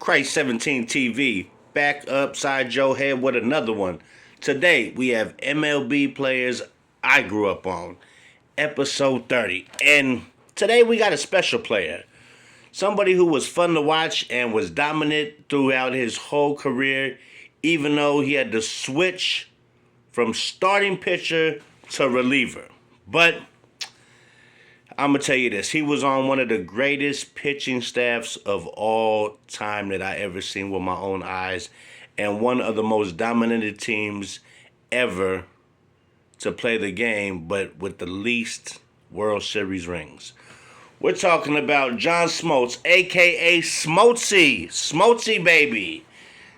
Christ 17 TV, back upside your head with another one. Today we have MLB Players I Grew Up On, episode 30. And today we got a special player. Somebody who was fun to watch and was dominant throughout his whole career, even though he had to switch from starting pitcher to reliever. But I'm going to tell you this. He was on one of the greatest pitching staffs of all time that I ever seen with my own eyes, and one of the most dominant teams ever to play the game, but with the least World Series rings. We're talking about John Smoltz, a.k.a. Smoltzy. Smoltzy, baby.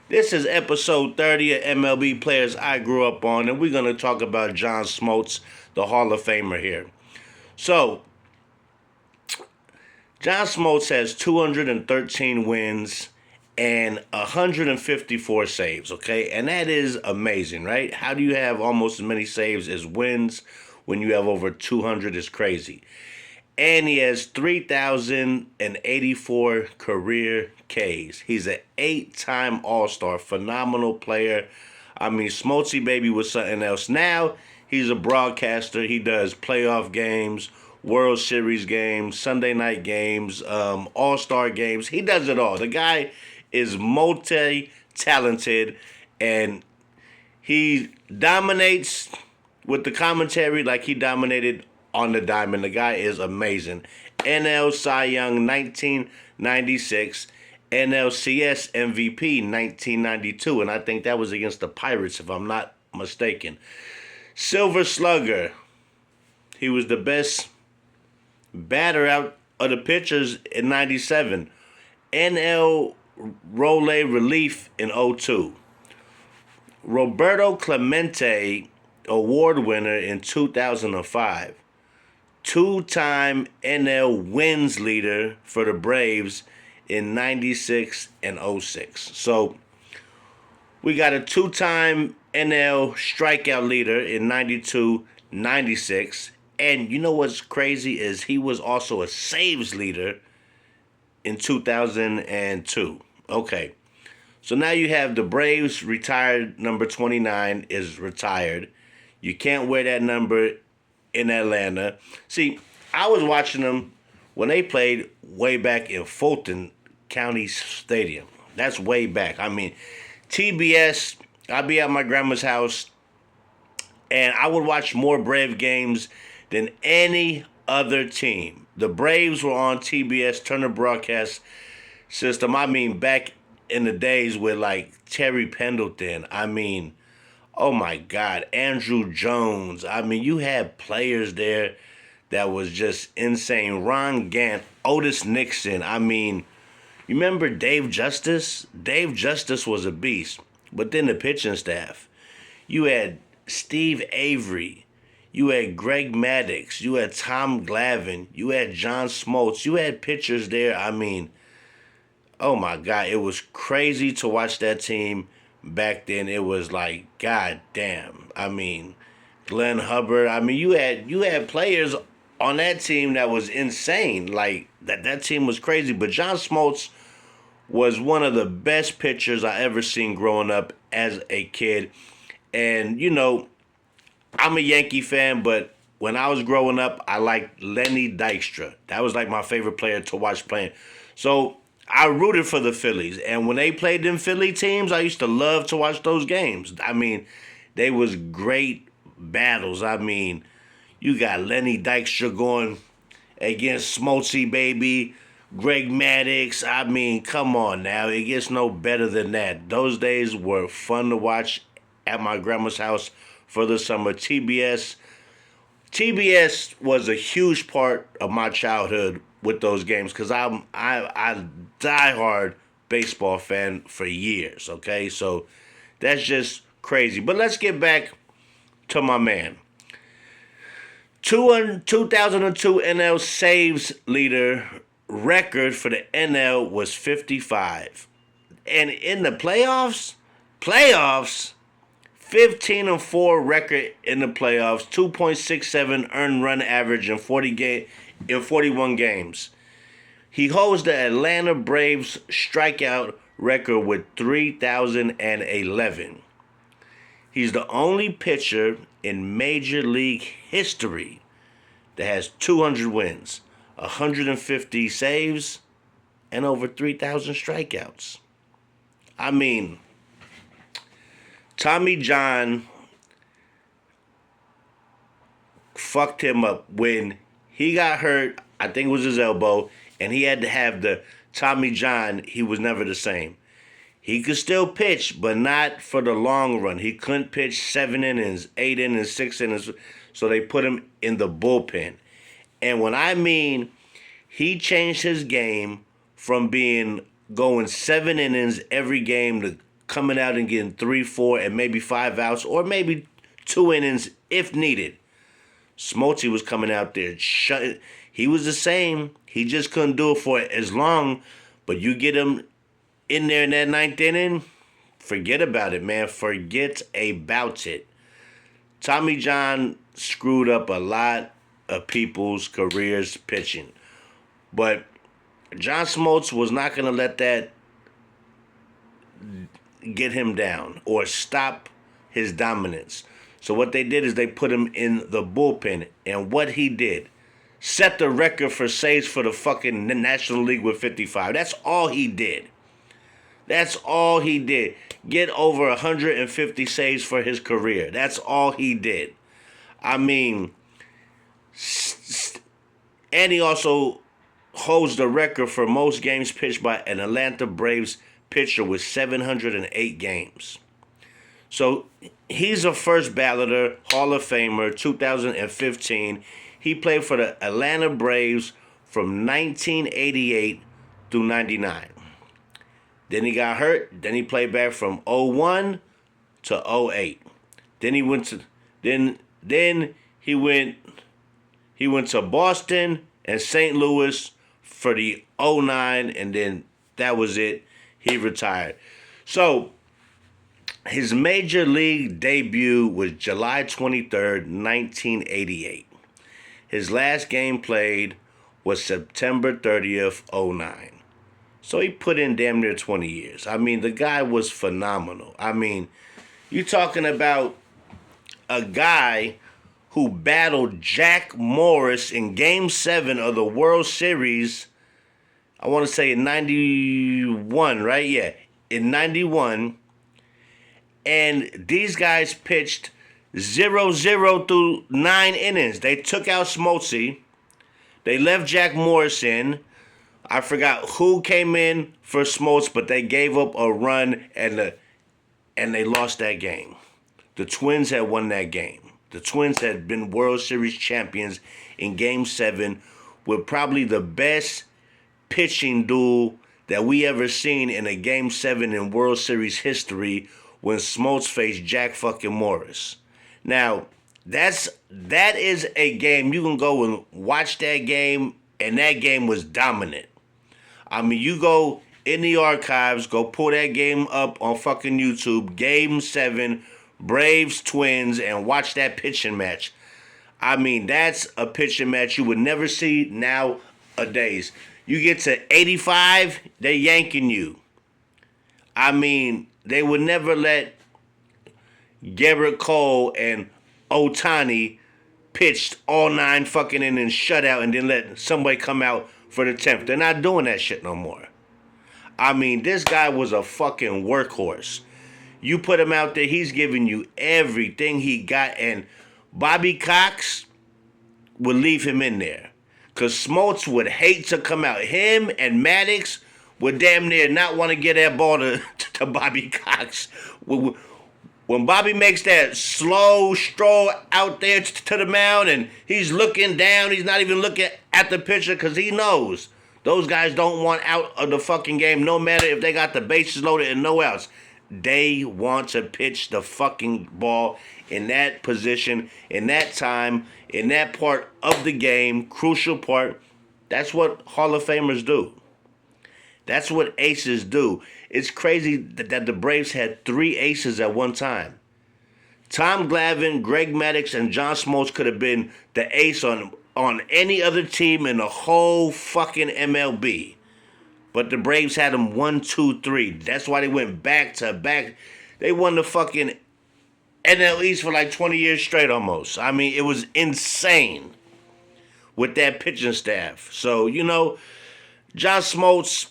This is episode 30 of MLB Players I Grew Up On, and we're going to talk about John Smoltz, the Hall of Famer here. So, John Smoltz has 213 wins and 154 saves, okay? And that is amazing, right? How do you have almost as many saves as wins when you have over 200? Is crazy. And he has 3,084 career Ks. He's an 8-time All-Star, phenomenal player. I mean, Smoltzy baby was something else. Now, he's a broadcaster. He does playoff games, World Series games, Sunday night games, All-Star games. He does it all. The guy is multi-talented, and he dominates with the commentary like he dominated on the diamond. The guy is amazing. NL Cy Young 1996, NLCS MVP 1992, and I think that was against the Pirates, if I'm not mistaken. Silver Slugger. He was the best batter out of the pitchers in 97. NL Role Relief in 02. Roberto Clemente Award winner in 2005. Two-time NL wins leader for the Braves in 96 and 06. So we got a two-time NL strikeout leader in 92, 96. And you know what's crazy is he was also a saves leader in 2002. Okay. So now you have the Braves retired. Number 29 is retired. You can't wear that number in Atlanta. See, I was watching them when they played way back in Fulton County Stadium. That's way back. I mean, TBS, I'd be at my grandma's house, and I would watch more Brave games than any other team. The Braves were on TBS, Turner Broadcast System. I mean, back in the days with, like, Terry Pendleton. I mean, oh my God, Andrew Jones. I mean, you had players there that was just insane. Ron Gant, Otis Nixon. I mean, you remember Dave Justice? Dave Justice was a beast. But then the pitching staff. You had Steve Avery. You had Greg Maddux. You had Tom Glavine. You had John Smoltz. You had pitchers there. I mean, oh my God, it was crazy to watch that team. Back then, it was like, God damn. I mean, Glenn Hubbard. I mean, you had players on that team that was insane. Like, that team was crazy. But John Smoltz was one of the best pitchers I ever seen growing up as a kid. And, you know, I'm a Yankee fan, but when I was growing up, I liked Lenny Dykstra. That was like my favorite player to watch playing. So I rooted for the Phillies, and when they played them Philly teams, I used to love to watch those games. I mean, they was great battles. I mean, you got Lenny Dykstra going against Smoltzy baby, Greg Maddux. I mean, come on now. It gets no better than that. Those days were fun to watch at my grandma's house for the summer. TBS was a huge part of my childhood with those games, because I diehard baseball fan for years, okay? So that's just crazy. But let's get back to my man. 2002 NL saves leader record for the NL was 55. And in the playoffs, 15-4 record in the playoffs, 2.67 earned run average in 41 games. He holds the Atlanta Braves strikeout record with 3,011. He's the only pitcher in Major League history that has 200 wins, 150 saves, and over 3,000 strikeouts. I mean, Tommy John fucked him up when he got hurt. I think it was his elbow, and he had to have the Tommy John. He was never the same. He could still pitch, but not for the long run. He couldn't pitch 7 innings, 8 innings, 6 innings, so they put him in the bullpen. And when I mean he changed his game from going 7 innings every game to coming out and getting 3, 4, and maybe 5 outs, or maybe 2 innings if needed. Smoltz was coming out there. He was the same. He just couldn't do it for as long. But you get him in there in that 9th inning, forget about it, man. Forget about it. Tommy John screwed up a lot of people's careers pitching. But John Smoltz was not going to let that get him down or stop his dominance. So what they did is they put him in the bullpen. And what he did, set the record for saves for the fucking National League with 55. That's all he did. That's all he did. Get over 150 saves for his career. That's all he did. I mean, and he also holds the record for most games pitched by an Atlanta Braves pitcher with 708 games. So he's a first balloter, Hall of Famer, 2015. He played for the Atlanta Braves from 1988 through 99. Then he got hurt. Then he played back from 01 to 08. Then he went to he went to Boston and St. Louis for the 09, and then that was it. He retired. So his major league debut was July 23rd, 1988. His last game played was September 30th, 09. So he put in damn near 20 years. I mean, the guy was phenomenal. I mean, you're talking about a guy who battled Jack Morris in Game 7 of the World Series, I want to say in 91, right? Yeah, in 91. And these guys pitched 0-0 through 9 innings. They took out Smoltz. They left Jack Morris in. I forgot who came in for Smoltz, but they gave up a run and they lost that game. The Twins had won that game. The Twins had been World Series champions in Game 7 with probably the best pitching duel that we ever seen in a Game 7 in World Series history when Smoltz faced Jack fucking Morris. Now, that is a game. You can go and watch that game, and that game was dominant. I mean, you go in the archives, go pull that game up on fucking YouTube, Game 7, Braves Twins, and watch that pitching match. I mean, that's a pitching match you would never see nowadays. You get to 85, they're yanking you. I mean, they would never let Garrett Cole and Ohtani pitched all 9 fucking innings shutout and then let somebody come out for the 10th. They're not doing that shit no more. I mean, this guy was a fucking workhorse. You put him out there, he's giving you everything he got, and Bobby Cox would leave him in there. Because Smoltz would hate to come out. Him and Maddox would damn near not want to get that ball to Bobby Cox. When Bobby makes that slow stroll out there to the mound and he's looking down, he's not even looking at the pitcher because he knows those guys don't want out of the fucking game no matter if they got the bases loaded and no outs. They want to pitch the fucking ball in that position, in that time, in that part of the game, crucial part. That's what Hall of Famers do. That's what aces do. It's crazy that the Braves had 3 aces at one time. Tom Glavine, Greg Maddux, and John Smoltz could have been the ace on any other team in the whole fucking MLB. But the Braves had them 1-2-3. That's why they went back to back. They won the fucking NL East for like 20 years straight almost. I mean, it was insane with that pitching staff. So, John Smoltz,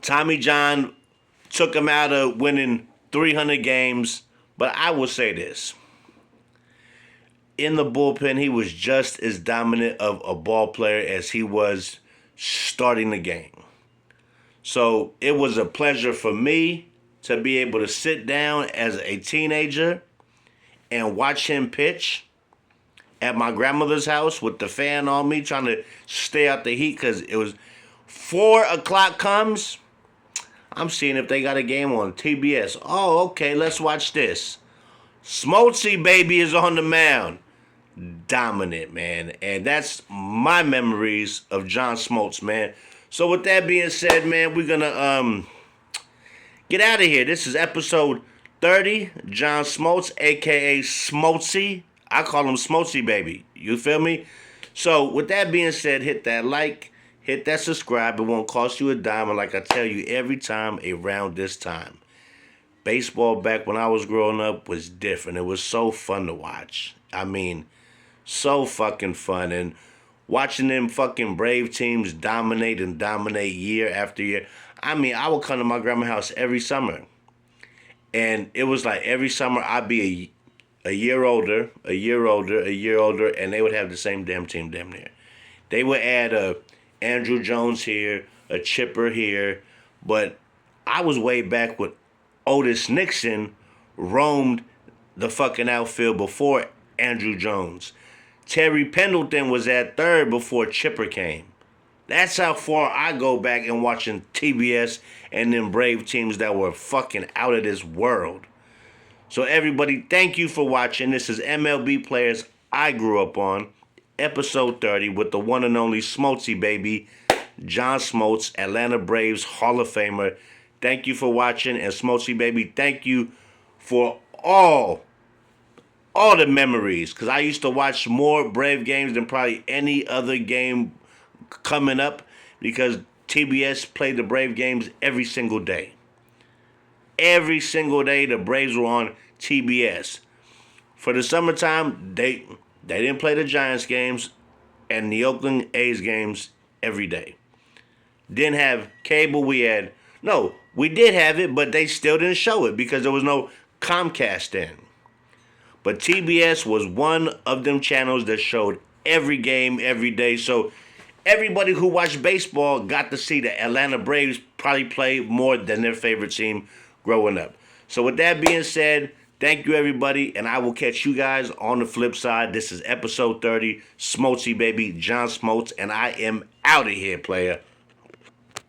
Tommy John took him out of winning 300 games. But I will say this. In the bullpen, he was just as dominant of a ball player as he was starting the game. So it was a pleasure for me to be able to sit down as a teenager and watch him pitch at my grandmother's house with the fan on me, trying to stay out the heat because it was 4 o'clock comes. I'm seeing if they got a game on TBS. Oh, okay, let's watch this. Smoltzy baby is on the mound. Dominant, man. And that's my memories of John Smoltz, man. So with that being said, man, we're going to get out of here. This is episode 30. John Smoltz, a.k.a. Smoltzy. I call him Smoltzy baby. You feel me? So with that being said, hit that like, hit that subscribe. It won't cost you a dime. And like I tell you every time around this time, baseball back when I was growing up was different. It was so fun to watch. I mean, so fucking fun. And watching them fucking Brave teams dominate and dominate year after year. I mean, I would come to my grandma's house every summer. And it was like every summer I'd be a year older, and they would have the same damn team damn near. They would add a Andrew Jones here, a Chipper here. But I was way back with Otis Nixon roamed the fucking outfield before Andrew Jones. Terry Pendleton was at third before Chipper came. That's how far I go back and watching TBS and them Brave teams that were fucking out of this world. So everybody, thank you for watching. This is MLB Players I Grew Up On, episode 30 with the one and only Smoltzy baby, John Smoltz, Atlanta Braves Hall of Famer. Thank you for watching, and Smoltzy baby, thank you for all the memories, because I used to watch more Brave games than probably any other game coming up, because TBS played the Brave games every single day. Every single day the Braves were on TBS. For the summertime, they didn't play the Giants games and the Oakland A's games every day. Didn't have cable. We did have it, but they still didn't show it because there was no Comcast then. But TBS was one of them channels that showed every game every day. So everybody who watched baseball got to see the Atlanta Braves probably play more than their favorite team growing up. So with that being said, thank you everybody, and I will catch you guys on the flip side. This is episode 30, Smoltzy baby, John Smoltz, and I am out of here, player.